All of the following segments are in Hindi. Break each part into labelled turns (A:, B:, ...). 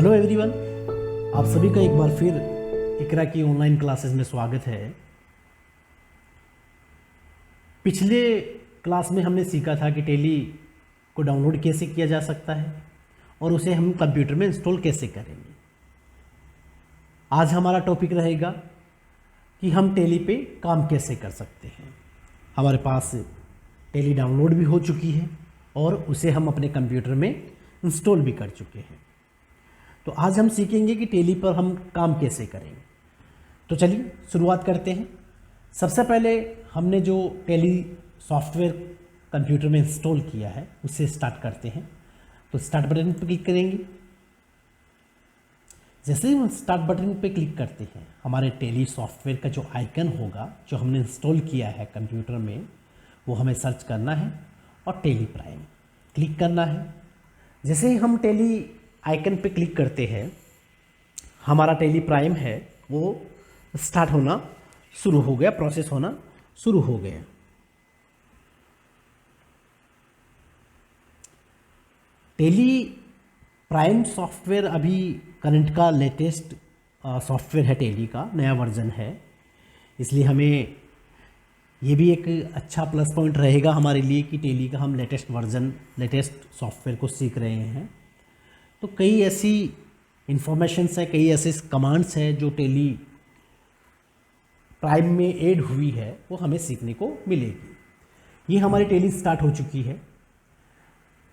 A: हेलो एवरीवन, आप सभी का एक बार फिर इकरा की ऑनलाइन क्लासेस में स्वागत है। पिछले क्लास में हमने सीखा था कि टेली को डाउनलोड कैसे किया जा सकता है और उसे हम कंप्यूटर में इंस्टॉल कैसे करेंगे। आज हमारा टॉपिक रहेगा कि हम टेली पे काम कैसे कर सकते हैं। हमारे पास टेली डाउनलोड भी हो चुकी है और उसे हम अपने कंप्यूटर में इंस्टॉल भी कर चुके हैं। तो आज हम सीखेंगे कि टेली पर हम काम कैसे करेंगे। तो चलिए शुरुआत करते हैं। सबसे पहले हमने जो टेली सॉफ्टवेयर कंप्यूटर में इंस्टॉल किया है उससे स्टार्ट करते हैं। तो स्टार्ट बटन पर क्लिक करेंगे। जैसे ही हम स्टार्ट बटन पर क्लिक करते हैं, हमारे टेली सॉफ्टवेयर का जो आइकन होगा जो हमने इंस्टॉल किया है कंप्यूटर में, वो हमें सर्च करना है और टेली प्राइम क्लिक करना है। जैसे ही हम टेली आइकन पे क्लिक करते हैं, हमारा टेली प्राइम है वो स्टार्ट होना शुरू हो गया, प्रोसेस होना शुरू हो गया। टेली प्राइम सॉफ्टवेयर अभी करंट का लेटेस्ट सॉफ्टवेयर है, टेली का नया वर्जन है, इसलिए हमें ये भी एक अच्छा प्लस पॉइंट रहेगा हमारे लिए कि टेली का हम लेटेस्ट वर्जन, लेटेस्ट सॉफ्टवेयर को सीख रहे हैं। तो कई ऐसी इंफॉर्मेशंस है, कई ऐसे कमांड्स हैं जो टेली प्राइम में ऐड हुई है, वो हमें सीखने को मिलेगी। ये हमारी टेली स्टार्ट हो चुकी है।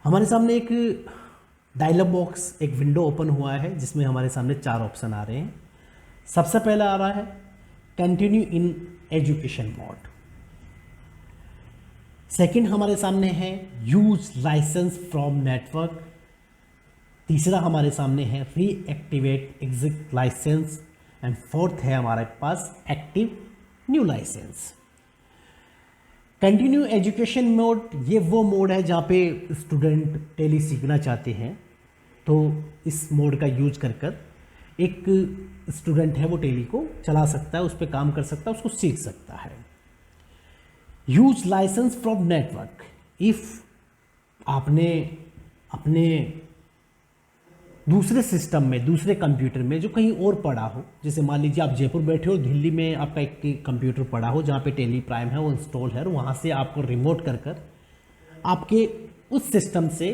A: हमारे सामने एक डायलॉग बॉक्स, एक विंडो ओपन हुआ है जिसमें हमारे सामने 4 ऑप्शन आ रहे हैं। सबसे पहला आ रहा है continue in education mode. Second हमारे सामने है यूज लाइसेंस फ्रॉम नेटवर्क। तीसरा हमारे सामने है reactivate exit licence and fourth है हमारे पास active new licence. Continue education mode, ये वो मोड है जहाँ पे स्टूडेंट टेली सीखना चाहते हैं, तो इस मोड का यूज कर एक स्टूडेंट है वो टेली को चला सकता है, उस पर काम कर सकता है, उसको सीख सकता है। Use license from network, if आपने अपने दूसरे सिस्टम में, दूसरे कंप्यूटर में जो कहीं और पड़ा हो, जैसे मान लीजिए आप जयपुर बैठे हो, दिल्ली में आपका एक कंप्यूटर पड़ा हो जहाँ पे टेली प्राइम है वो इंस्टॉल है, और वहाँ से आपको रिमोट कर आपके उस सिस्टम से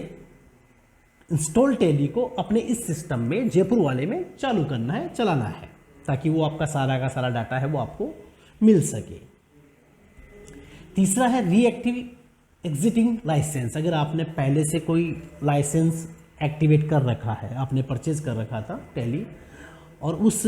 A: इंस्टॉल टेली को अपने इस सिस्टम में, जयपुर वाले में चालू करना है, चलाना है, ताकि वो आपका सारा का सारा डाटा है वो आपको मिल सके। तीसरा है रीएक्टिव एग्जिटिंग लाइसेंस। अगर आपने पहले से कोई लाइसेंस एक्टिवेट कर रखा है, आपने परचेज कर रखा था टेली, और उस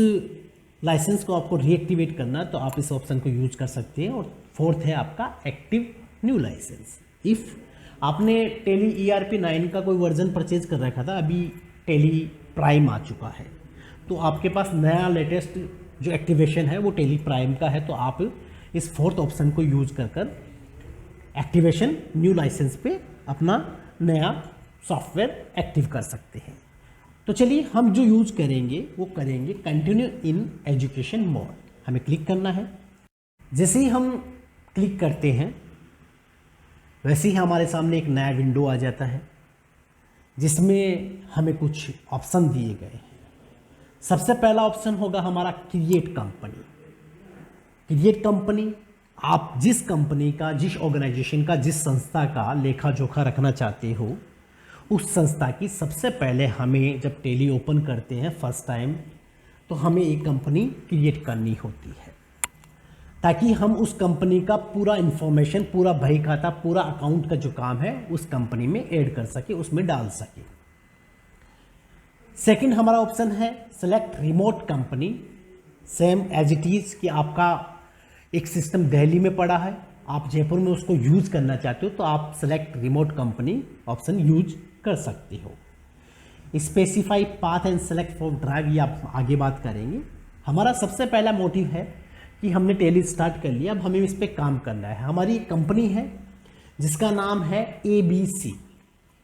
A: लाइसेंस को आपको रीएक्टिवेट करना है, तो आप इस ऑप्शन को यूज कर सकते हैं। और फोर्थ है आपका एक्टिव न्यू लाइसेंस। इफ़ आपने टेली ERP 9 का कोई वर्जन परचेज कर रखा था, अभी टेली प्राइम आ चुका है, तो आपके पास नया लेटेस्ट जो एक्टिवेशन है वो टेली प्राइम का है, तो आप इस फोर्थ ऑप्शन को यूज कर एक्टिवेशन न्यू लाइसेंस पे अपना नया सॉफ्टवेयर एक्टिव कर सकते हैं। तो चलिए हम जो यूज करेंगे वो करेंगे कंटिन्यू इन एजुकेशन मोड। हमें क्लिक करना है। जैसे ही हम क्लिक करते हैं वैसे ही हमारे सामने एक नया विंडो आ जाता है जिसमें हमें कुछ ऑप्शन दिए गए हैं। सबसे पहला ऑप्शन होगा हमारा क्रिएट कंपनी। क्रिएट कंपनी, आप जिस कंपनी का, जिस ऑर्गेनाइजेशन का, जिस संस्था का लेखा जोखा रखना चाहते हो, उस संस्था की सबसे पहले हमें जब टेली ओपन करते हैं फर्स्ट टाइम, तो हमें एक कंपनी क्रिएट करनी होती है, ताकि हम उस कंपनी का पूरा इंफॉर्मेशन, पूरा बही खाता, पूरा अकाउंट का जो काम है उस कंपनी में ऐड कर सके, उसमें डाल सके। सेकंड हमारा ऑप्शन है select remote company. Same as it is कि आपका एक सिस्टम दिल्ली में पड़ा है, आप जयपुर में उसको यूज करना चाहते हो, तो आप select remote company option use कर सकते हो। Specify path and select for drive, ये आप आगे बात करेंगे। हमारा सबसे पहला मोटिव है कि हमने टेली स्टार्ट कर लिया, अब हमें इस पर काम करना है। हमारी एक कंपनी है जिसका नाम है ABC।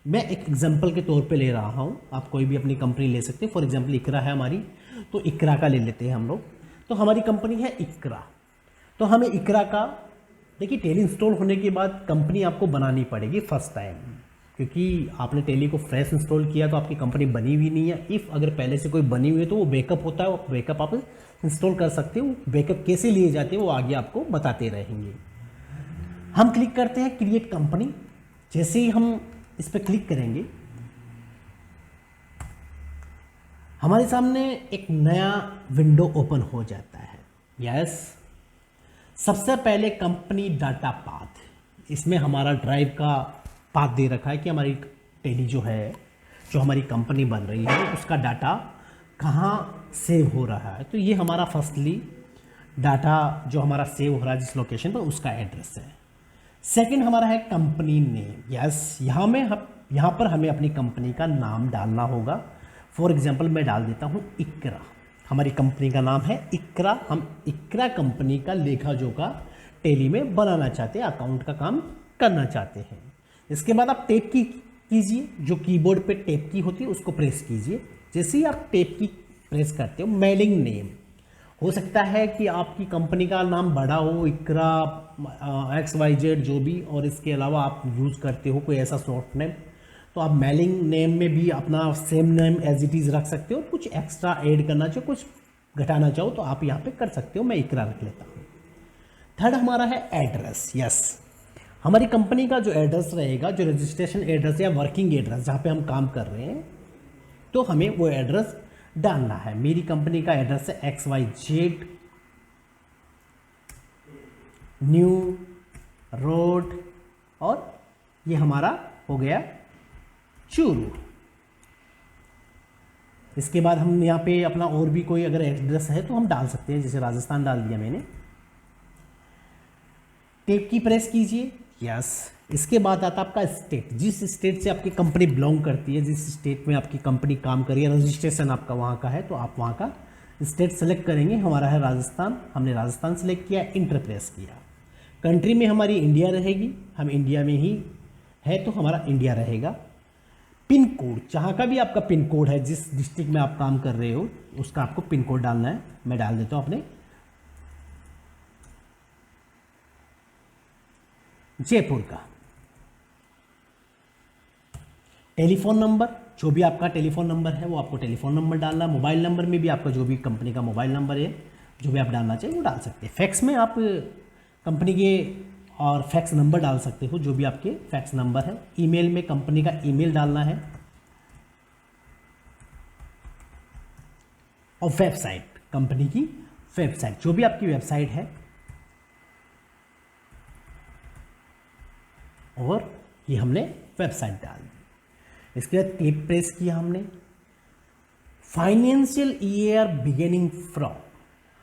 A: मैं एक एग्जांपल के तौर पे ले रहा हूँ, आप कोई भी अपनी कंपनी ले सकते हैं। फॉर एग्जांपल इकरा है हमारी, तो इकरा का ले लेते हैं हम लोग। तो हमारी कंपनी है इकरा, तो हमें इकरा का, देखिए टेली इंस्टॉल होने के बाद कंपनी आपको बनानी पड़ेगी फर्स्ट टाइम। क्योंकि आपने टेली को फ्रेश इंस्टॉल किया तो आपकी कंपनी बनी हुई नहीं है। इफ़ अगर पहले से कोई बनी हुई है तो वो बैकअप होता है, वो बैकअप आप इंस्टॉल कर सकते हो। बैकअप कैसे लिए जाते हैं वो आगे आपको बताते रहेंगे। हम क्लिक करते हैं क्रिएट कंपनी। जैसे ही हम इस पर क्लिक करेंगे हमारे सामने एक नया विंडो ओपन हो जाता है। यस, सबसे पहले कंपनी डाटा पाथ, इसमें हमारा ड्राइव का पाथ दे रखा है कि हमारी टेली जो है, जो हमारी कंपनी बन रही है उसका डाटा कहाँ सेव हो रहा है। तो ये हमारा फर्स्टली डाटा जो हमारा सेव हो रहा है जिस लोकेशन पर, उसका एड्रेस है। सेकंड हमारा है कंपनी नेम। यस, यहाँ पर हमें अपनी कंपनी का नाम डालना होगा। फॉर एग्जांपल मैं डाल देता हूँ इकरा। हमारी कंपनी का नाम है इकरा। हम इकरा कंपनी का लेखा जोखा टेली में बनाना चाहते हैं, अकाउंट का काम करना चाहते हैं। इसके बाद आप टैब की कीजिए, जो कीबोर्ड पे टैब की होती है उसको प्रेस कीजिए। जैसे ही आप टैब की प्रेस करते हो, मेलिंग नेम, हो सकता है कि आपकी कंपनी का नाम बड़ा हो, इकरा XYZ जो भी, और इसके अलावा आप यूज़ करते हो कोई ऐसा शॉर्ट नेम, तो आप मेलिंग नेम में भी अपना same name as it is रख सकते हो। कुछ एक्स्ट्रा ऐड करना चाहो, कुछ घटाना चाहो तो आप यहाँ पे कर सकते हो। मैं इकरा रख लेता हूँ। थर्ड हमारा है एड्रेस। यस, हमारी कंपनी का जो एड्रेस रहेगा, जो रजिस्ट्रेशन एड्रेस या वर्किंग एड्रेस जहाँ पे हम काम कर रहे हैं, तो हमें वो एड्रेस डालना है। मेरी कंपनी का एड्रेस है XYZ न्यू रोड, और ये हमारा हो गया चूरू। इसके बाद हम यहाँ पे अपना और भी कोई अगर एड्रेस है तो हम डाल सकते हैं, जैसे राजस्थान डाल दिया मैंने। टैब की प्रेस कीजिए। यस, इसके बाद आता आपका स्टेट, जिस स्टेट से आपकी कंपनी बिलोंग करती है, जिस स्टेट में आपकी कंपनी काम कर रही है, रजिस्ट्रेशन आपका वहाँ का है, तो आप वहाँ का स्टेट सेलेक्ट करेंगे। हमारा है राजस्थान, हमने राजस्थान सेलेक्ट किया, इंटर प्रेस किया। कंट्री में हमारी इंडिया रहेगी, हम इंडिया में ही है तो हमारा इंडिया रहेगा। पिन कोड, जहाँ का भी आपका पिन कोड है, जिस डिस्ट्रिक्ट में आप काम कर रहे हो उसका आपको पिन कोड डालना है। मैं डाल देता हूँ अपने जयपुर का। टेलीफोन नंबर, जो भी आपका टेलीफोन नंबर है वो आपको टेलीफोन नंबर डालना। मोबाइल नंबर में भी आपका जो भी कंपनी का मोबाइल नंबर है, जो भी आप डालना चाहिए वो डाल सकते हैं। फैक्स में आप कंपनी के और फैक्स नंबर डाल सकते हो, जो भी आपके फैक्स नंबर है। ईमेल में कंपनी का ईमेल डालना है। और वेबसाइट, कंपनी की वेबसाइट, जो भी आपकी वेबसाइट है, और ये हमने वेबसाइट डाल दी। इसके बाद क्लिक प्रेस किया हमने। फाइनेंशियल ईयर बिगिनिंग फ्रॉम,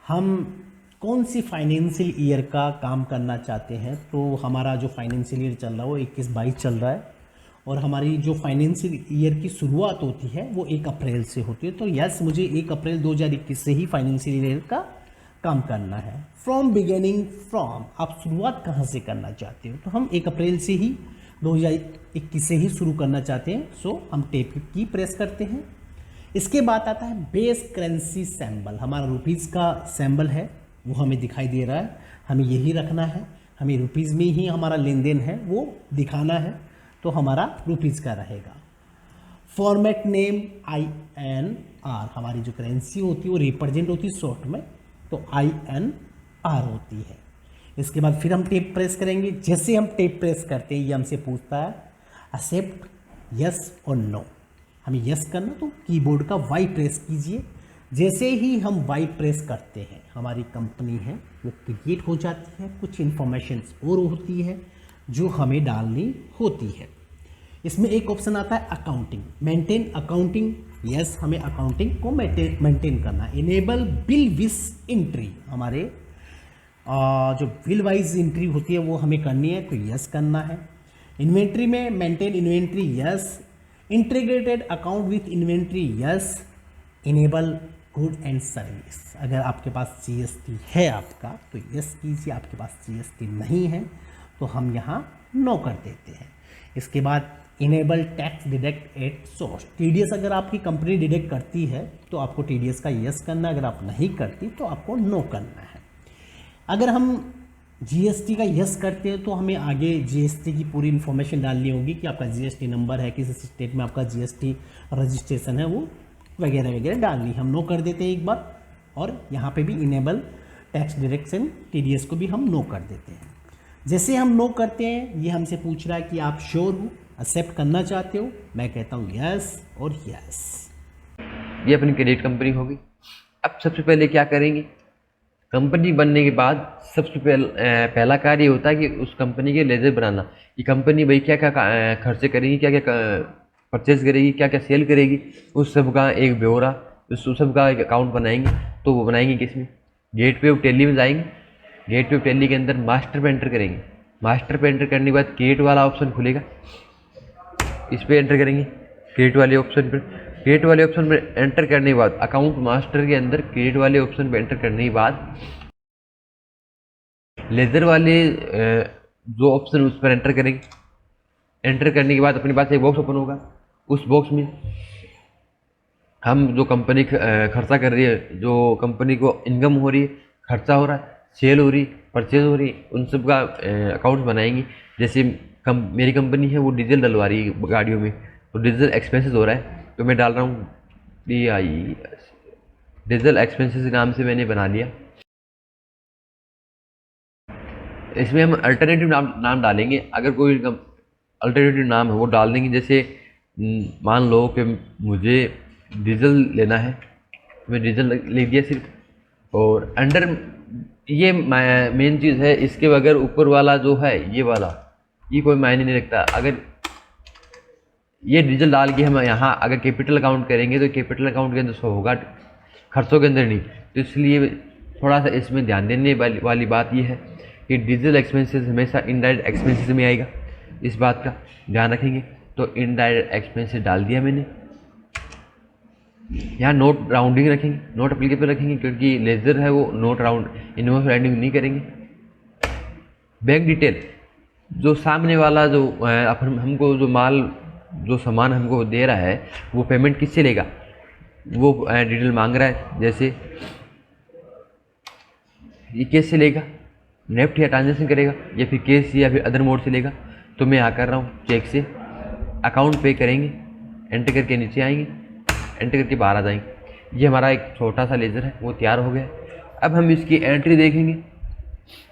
A: हम कौन सी फाइनेंशियल ईयर का काम करना चाहते हैं, तो हमारा जो फाइनेंशियल ईयर चल रहा है वो 21-22 चल रहा है, और हमारी जो फाइनेंशियल ईयर की शुरुआत होती है वो 1 अप्रैल से होती है। तो यस, मुझे 1 अप्रैल 2021 से ही फाइनेंशियल ईयर का काम करना है। फ्रॉम बिगिनिंग फ्रॉम, आप शुरुआत कहाँ से करना चाहते हो, तो हम 1 अप्रैल से ही 2021 से ही शुरू करना चाहते हैं। सो हम टैब की प्रेस करते हैं। इसके बाद आता है बेस करेंसी सैम्बल, हमारा रुपीज़ का सैम्बल है वो हमें दिखाई दे रहा है, हमें यही रखना है। हमें रुपीज़ में ही हमारा लेन देन है वो दिखाना है, तो हमारा रुपीज़ का रहेगा। फॉर्मेट नेम INR, हमारी जो करेंसी होती है वो रिप्रेजेंट होती है शॉर्ट में, तो INR होती है। इसके बाद फिर हम टैब प्रेस करेंगे। जैसे हम टैब प्रेस करते हैं ये हमसे पूछता है एक्सेप्ट यस और नो, हमें यस करना, तो कीबोर्ड का Y प्रेस कीजिए। जैसे ही हम Y प्रेस करते हैं हमारी कंपनी है वो क्रिएट हो जाती है। कुछ इन्फॉर्मेशन और होती है जो हमें डालनी होती है। इसमें एक ऑप्शन आता है अकाउंटिंग, मेंटेन अकाउंटिंग। यस, हमें अकाउंटिंग को मेंटेन करना है। इनेबल बिल विस एंट्री, हमारे जो बिल वाइज एंट्री होती है वो हमें करनी है, तो यस करना है। इन्वेंट्री में maintain inventory, yes. Integrated account with inventory, yes. Enable good and service, अगर आपके पास GST है आपका तो यस कीजिए, आपके पास GST नहीं है तो हम यहाँ नो कर देते हैं। इसके बाद enable tax deduct at source, TDS अगर आपकी कंपनी डिडक्ट करती है तो आपको TDS का यस करना है, अगर आप नहीं करती तो आपको नो करना है। अगर हम जीएसटी का यस करते हैं तो हमें आगे जीएसटी की पूरी इन्फॉर्मेशन डालनी होगी कि आपका जीएसटी नंबर है, किस स्टेट में आपका जीएसटी रजिस्ट्रेशन है, वो वगैरह वगैरह डालनी। हम नो कर देते हैं एक बार, और यहाँ पे भी इनेबल टैक्स डायरेक्शन टीडीएस को भी हम नो कर देते हैं। जैसे हम नो करते हैं, ये हमसे पूछ रहा है कि आप श्योर हो, एक्सेप्ट करना चाहते हो। मैं कहता हूँ यस और यस।
B: ये अपनी क्रेडिट कंपनी होगी। अब सबसे पहले क्या करेंगे, कंपनी बनने के बाद सबसे पहला कार्य होता है कि उस कंपनी के लेजर बनाना। ये कंपनी भाई क्या क्या खर्चे करेगी, क्या क्या परचेज करेगी, क्या क्या सेल करेगी, उस सब का एक ब्यौरा, उस सब का एक अकाउंट बनाएंगे। तो वो बनाएंगे किसमें, गेटवे ऑफ टैली में जाएंगे। गेटवे ऑफ टैली के अंदर मास्टर पे एंटर करेंगे। मास्टर पे एंटर करने के बाद क्रिएट वाला ऑप्शन खुलेगा, इस पर एंटर करेंगे क्रिएट वाले ऑप्शन पर। क्रिएट वाले ऑप्शन पर एंटर करने के बाद अकाउंट मास्टर के अंदर क्रिएट वाले ऑप्शन पर एंटर करने के बाद लेजर वाले जो ऑप्शन उस पर एंटर करेंगे। एंटर करने के बाद अपने पास एक बॉक्स ओपन होगा। उस बॉक्स में हम जो कंपनी खर्चा कर रही है, जो कंपनी को इनकम हो रही है, खर्चा हो रहा है, सेल हो रही, परचेज हो रही, उन सब का अकाउंट बनाएंगे। जैसे मेरी कंपनी है वो डीजल डलवा रही है गाड़ियों में, तो डीजल एक्सपेंसेस हो रहा है, तो मैं डाल रहा हूँ DI, डीजल एक्सपेंसेस नाम से मैंने बना लिया। इसमें हम अल्टरनेटिव नाम डालेंगे। अगर कोई अल्टरनेटिव नाम है वो डाल देंगे। जैसे मान लो कि मुझे डीजल लेना है, मैं डीजल लिख दिया सिर्फ, और अंडर ये मेन चीज़ है। इसके बगैर ऊपर वाला जो है ये वाला, ये कोई मायने नहीं रखता। अगर ये डीजल डाल के हम यहाँ अगर कैपिटल अकाउंट करेंगे तो कैपिटल अकाउंट के अंदर शो होगा, खर्चों के अंदर नहीं। तो इसलिए थोड़ा सा इसमें ध्यान देने वाली बात यह है कि डीजल एक्सपेंसेस हमेशा इनडायरेक्ट एक्सपेंसेस में आएगा, इस बात का ध्यान रखेंगे। तो इनडायरेक्ट एक्सपेंसेस डाल दिया मैंने। यहाँ नोट राउंडिंग रखेंगे, नोट एप्लीकेबल रखेंगे, क्योंकि लेजर है वो नोट राउंड इनवर्स राउंडिंग नहीं करेंगे। बैंक डिटेल, जो सामने वाला जो हमको जो माल जो सामान हमको दे रहा है वो पेमेंट किससे लेगा, वो डिटेल मांग रहा है। जैसे ये कैश से लेगा, नेफ्ट या ट्रांजेक्शन करेगा, या फिर कैश या फिर अदर मोड से लेगा। तो मैं यहाँ कर रहा हूँ चेक से। अकाउंट पे करेंगे, एंटर करके नीचे आएंगे, एंटर करके बाहर आ जाएंगे। ये हमारा एक छोटा सा लेज़र है वो तैयार हो गया। अब हम इसकी एंट्री देखेंगे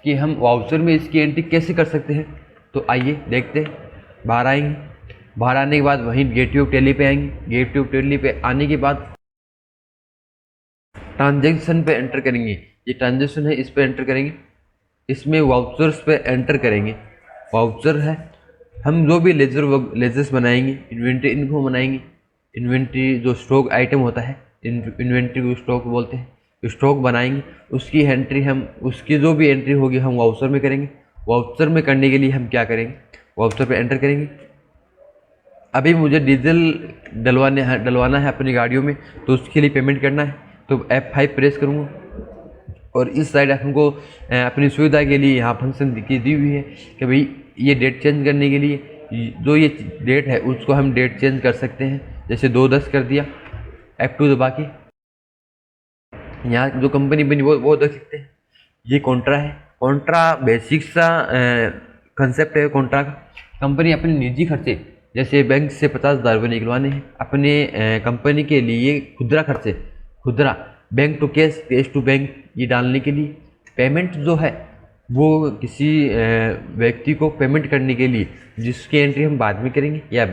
B: कि हम वाउचर में इसकी एंट्री कैसे कर सकते हैं। तो आइए देखते हैं। बाहर आएंगे, बाहर आने के बाद वहीं गेटवे ऑफ टैली पे आएंगे। गेटवे ऑफ टैली पे आने के बाद ट्रांजेक्शन पे एंटर करेंगे। ये ट्रांजेक्शन है, इस पे एंटर करेंगे। इसमें वाउचर्स पे एंटर करेंगे। वाउचर है, हम जो भी लेजर्स बनाएंगे, इन्वेंट्री इनको बनाएंगे। इन्वेंट्री जो स्टॉक आइटम होता है, इन्वेंट्री को स्टॉक बोलते हैं, स्टॉक बनाएंगे। उसकी एंट्री हम, उसकी जो भी एंट्री होगी हम वाउचर में करेंगे। वाउचर में करने के लिए हम क्या करेंगे, वाउचर पे एंटर करेंगे। अभी मुझे डीजल डलवाना है अपनी गाड़ियों में, तो उसके लिए पेमेंट करना है। तो F5 प्रेस करूँगा, और इस साइड हमको अपनी सुविधा के लिए यहाँ फंक्शन दी हुई है कि भाई ये डेट चेंज करने के लिए जो ये डेट है उसको हम डेट चेंज कर सकते हैं। जैसे 2/10 कर दिया, F2 दबा के यहाँ जो कंपनी बनी वो देख सकते हैं। ये कॉन्ट्रा है। कॉन्ट्रा बेसिक सा कंसेप्ट है कॉन्ट्रा का। कंपनी अपने निजी खर्चे, जैसे बैंक से 50,000 रुपये निकलवाने हैं अपने कंपनी के लिए, खुदरा खर्चे, खुदरा bank to cash, cash to bank, ये डालने के लिए पेमेंट जो है वो किसी व्यक्ति को पेमेंट करने के लिए, जिसकी एंट्री हम बाद में करेंगे, या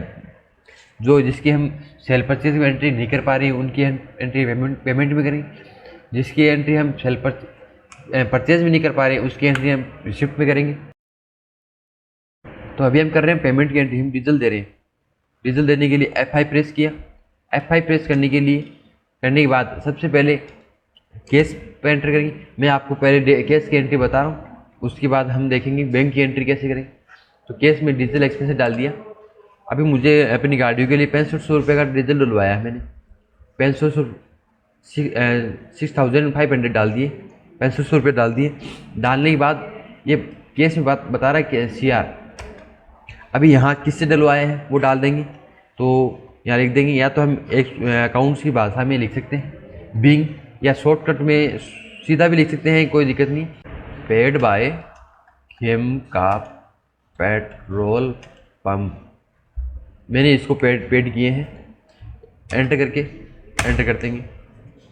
B: जो जिसकी हम सेल परचेज में एंट्री नहीं कर पा रही उनकी एंट्री पेमेंट में करेंगे। जिसकी एंट्री हम सेल परचेज में नहीं कर पा रहे उसकी एंट्री हम रिसिप्ट में करेंगे। तो अभी हम कर रहे हैं पेमेंट की एंट्री, हम डीजल दे रहे हैं। डीजल देने के लिए F5 प्रेस किया। F5 प्रेस करने के बाद सबसे पहले कैश पे एंटर करेंगे। मैं आपको पहले कैश की एंट्री बता रहा हूँ, उसके बाद हम देखेंगे बैंक की एंट्री कैसे करेंगे। तो कैश में डीजल एक्सपेंस डाल दिया। अभी मुझे अपनी गाड़ियों के लिए 6500 रुपये का डीजल डलवाया है मैंने। 6500 डाल दिए, 6500 रुपये डाल दिए। डालने के बाद ये केस में बात बता रहा है कि CR अभी यहाँ किससे डलवाए हैं वो डाल देंगे। तो यहाँ लिख देंगे, या तो हम एक अकाउंट्स की भाषा में लिख सकते हैं बिंग, या शॉर्टकट में सीधा भी लिख सकते हैं, कोई दिक्कत नहीं। पेड बाय खेम का पेट्रोल पंप, मैंने इसको पेड किए हैं। एंटर करके एंटर कर देंगे।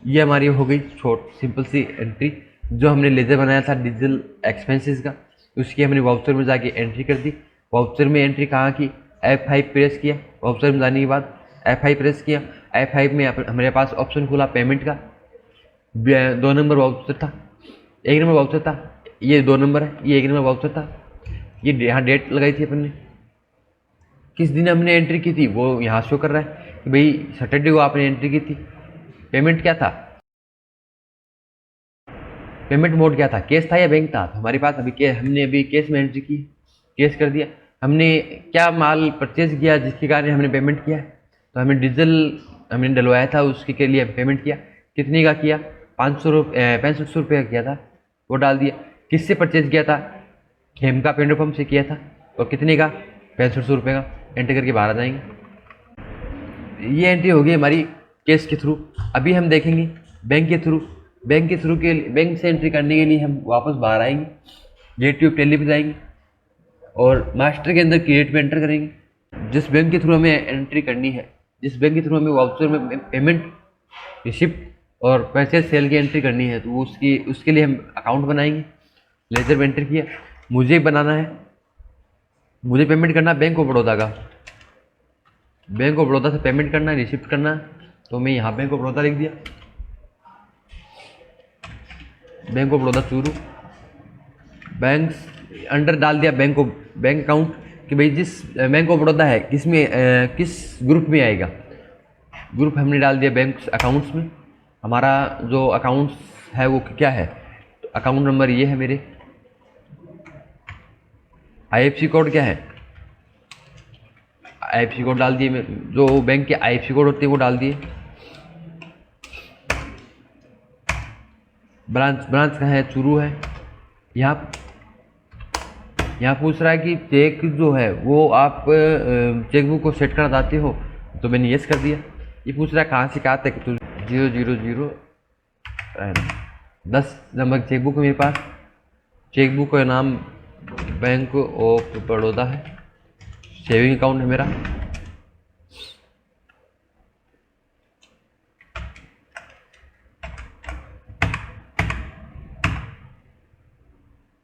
B: ये हमारी हो गई सिंपल सी एंट्री। जो हमने लेजर बनाया था डीजल एक्सपेंसेस का, उसकी हमने वाउचर में जाके एंट्री कर दी। वाउचर में एंट्री कहाँ की, F5 प्रेस किया। वाउचर में जाने के बाद F5 प्रेस किया। F5 में हमारे पास ऑप्शन खुला पेमेंट का। 2 नंबर वाउचर था, 1 नंबर वाउचर था, ये 2 नंबर है, ये 1 नंबर वाउचर था। ये यहाँ डेट लगाई थी अपन ने, किस दिन हमने एंट्री की थी वो यहाँ शो कर रहा है कि भाई सैटरडे को आपने एंट्री की थी। पेमेंट क्या था, पेमेंट मोड क्या था, कैश था या बैंक था। तो हमारे पास हमने अभी कैश में एंट्री की, कैश कर दिया। हमने क्या माल परचेज किया जिसके कारण हमने पेमेंट किया, तो हमें डीजल हमने डलवाया था, उसके के लिए पेमेंट किया। कितने का किया, 6500 रुपये का किया था, वो डाल दिया। किससे परचेज किया था, खेमका पेट्रोल पंप से किया था, और कितने का, 6500 रुपये का। एंटर करके बाहर आ जाएंगे। ये एंट्री होगी हमारी कैश के थ्रू। अभी हम देखेंगे बैंक के थ्रू। बैंक से एंट्री करने के लिए हम वापस बाहर आएंगे, गेट ट्यूब टैली पे जाएंगे और मास्टर के अंदर क्रिएट में एंटर करेंगे। जिस बैंक के थ्रू हमें एंट्री करनी है, जिस बैंक के थ्रू हमें वाउचर में पेमेंट, रिसिप्ट और परचेज सेल की एंट्री करनी है, तो उसके लिए हम अकाउंट बनाएंगे। लेजर में एंटर किया, मुझे बनाना है, मुझे पेमेंट करना बैंक ऑफ बड़ौदा का। बैंक ऑफ बड़ौदा से पेमेंट करना है, रिसिप्ट करना है, तो मैं यहाँ बैंक ऑफ बड़ौदा लिख दिया। Bank of Baroda Churu, bank under डाल दिया बैंक अकाउंट कि भाई जिस बैंक ऑफ बड़ौदा है किस ग्रुप में आएगा। ग्रुप हमने डाल दिया बैंक अकाउंट्स में। हमारा जो अकाउंट्स है वो क्या है, तो अकाउंट नंबर ये है मेरे। IFSC कोड क्या है, IFSC कोड डाल दिए। जो बैंक के IFSC कोड होते हैं वो डाल दिए। ब्रांच कहाँ है, चूरू है। यहाँ पूछ रहा है कि चेक जो है वो आप चेकबुक को सेट करना चाहते हो, तो मैंने यस कर दिया। ये पूछ रहा है कहाँ से कहाँ तक, तो 000 10 नंबर चेकबुक है मेरे पास। चेकबुक का नाम बैंक ऑफ बड़ौदा है, सेविंग अकाउंट है मेरा।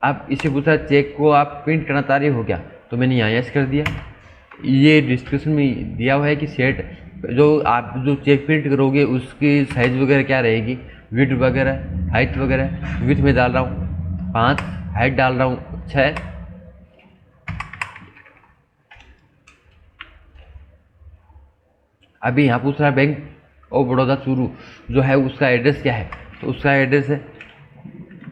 B: आप इसे पूछा चेक को आप प्रिंट करना चाह रहे हो क्या, तो मैंने यहाँ यस कर दिया। ये डिस्क्रिप्शन में दिया हुआ है कि सेट जो चेक प्रिंट करोगे उसकी साइज़ वगैरह क्या रहेगी, विड्थ वगैरह, हाइट वगैरह। विड्थ में डाल रहा हूँ 5, हाइट डाल रहा हूँ 6। अभी यहाँ पूछ रहा है बैंक ऑफ बड़ौदा चूरू जो है उसका एड्रेस क्या है, तो उसका एड्रेस है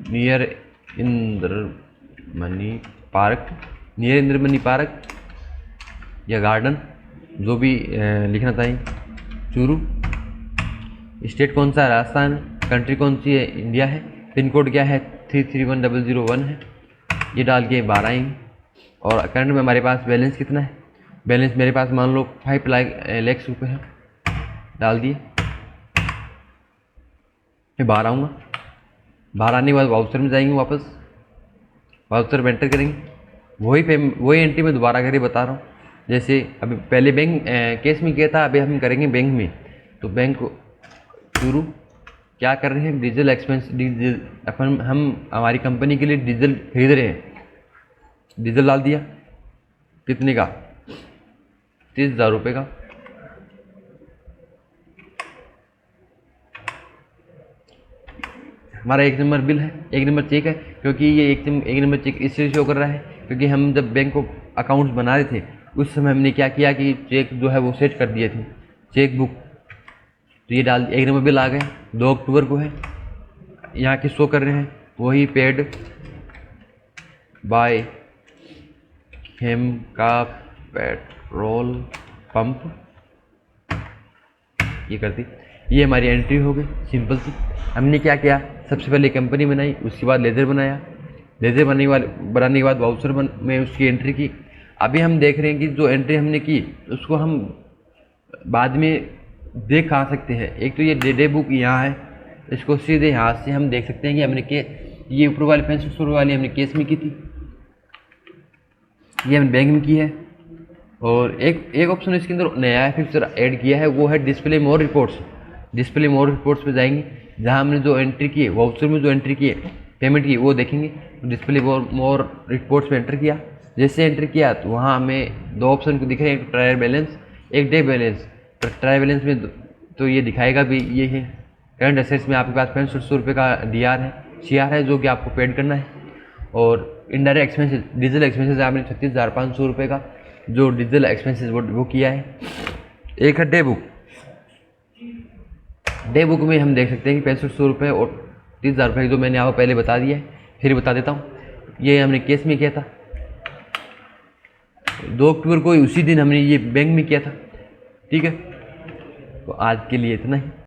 B: नियर इंद्रमणि पार्क या गार्डन, जो भी लिखना चाहिए। चूरू, स्टेट कौन सा है, राजस्थान। कंट्री कौन सी है, इंडिया है। पिन कोड क्या है, 331001 है। ये डाल के बाहर आएंगे। और करंट में हमारे पास बैलेंस कितना है, बैलेंस मेरे पास मान लो 5 लाख रुपये है, डाल दिए। मैं बाहर आऊँगा, बाहर आने के बाद वाउचर में जाएंगे, वापस वाउचर में एंटर करेंगे। वही एंट्री में दोबारा करके बता रहा हूँ। जैसे अभी पहले बैंक केस में किया था, अभी हम करेंगे बैंक में। तो बैंक शुरू क्या कर रहे हैं, डीजल एक्सपेंस, डीजल हम हमारी कंपनी के लिए डीजल खरीद रहे हैं। डीजल डाल दिया, कितने का, 30,000 रुपये का। हमारा 1 नंबर बिल है, 1 नंबर चेक है, क्योंकि ये 1 नंबर चेक इसलिए शो कर रहा है क्योंकि हम जब बैंक को अकाउंट्स बना रहे थे उस समय हमने क्या किया कि चेक जो है वो सेट कर दिए थे, चेक बुक। तो ये 1 नंबर बिल आ गए, 2 अक्टूबर को है। यहाँ के शो कर रहे हैं वही paid by Khemka petrol pump, ये करती। ये हमारी एंट्री हो गई सिंपल सी। हमने क्या किया, सबसे पहले कंपनी बनाई, उसके बाद लेजर बनाया। लेजर बनाने के बाद वाउचर में उसकी एंट्री की। अभी हम देख रहे हैं कि जो एंट्री हमने की उसको हम बाद में देख आ सकते हैं। एक तो ये डे बुक यहाँ है, इसको सीधे यहाँ से हम देख सकते हैं कि हमने ये ऊपर वाली 6500 वाली हमने केस में की थी, ये हमने बैंक में की है। और एक ऑप्शन इसके अंदर नया फीचर ऐड किया है, वो है डिस्प्ले मोर रिपोर्ट्स। डिस्प्ले मोर रिपोर्ट्स पे जाएंगे, जहाँ हमने जो एंट्री की है वाउचर में जो एंट्री की है पेमेंट की वो देखेंगे। डिस्प्ले मोर रिपोर्ट्स पे एंटर किया, जैसे एंटर किया तो वहाँ हमें 2 ऑप्शन को दिख रहे हैं, एक ट्रायल बैलेंस एक डे बैलेंस। ट्रायल बैलेंस में तो ये दिखाएगा भी, ये है करंट असेट्स में आपके पास 6500 रुपये का DR है, CR है, जो कि आपको पेड करना है। और इनडायरेक्ट एक्सपेंसेस, डीजल एक्सपेंसेस आपने 36,500 रुपये का जो डीजल एक्सपेंसेस वो किया है। एक है डे बुक। डे बुक में हम देख सकते हैं कि 6500 रुपये और 30,000 रुपये जो मैंने आपको पहले बता दिया है, फिर बता देता हूँ। ये हमने केस में किया था 2 अक्टूबर को, उसी दिन हमने ये बैंक में किया था। ठीक है, तो आज के लिए इतना ही।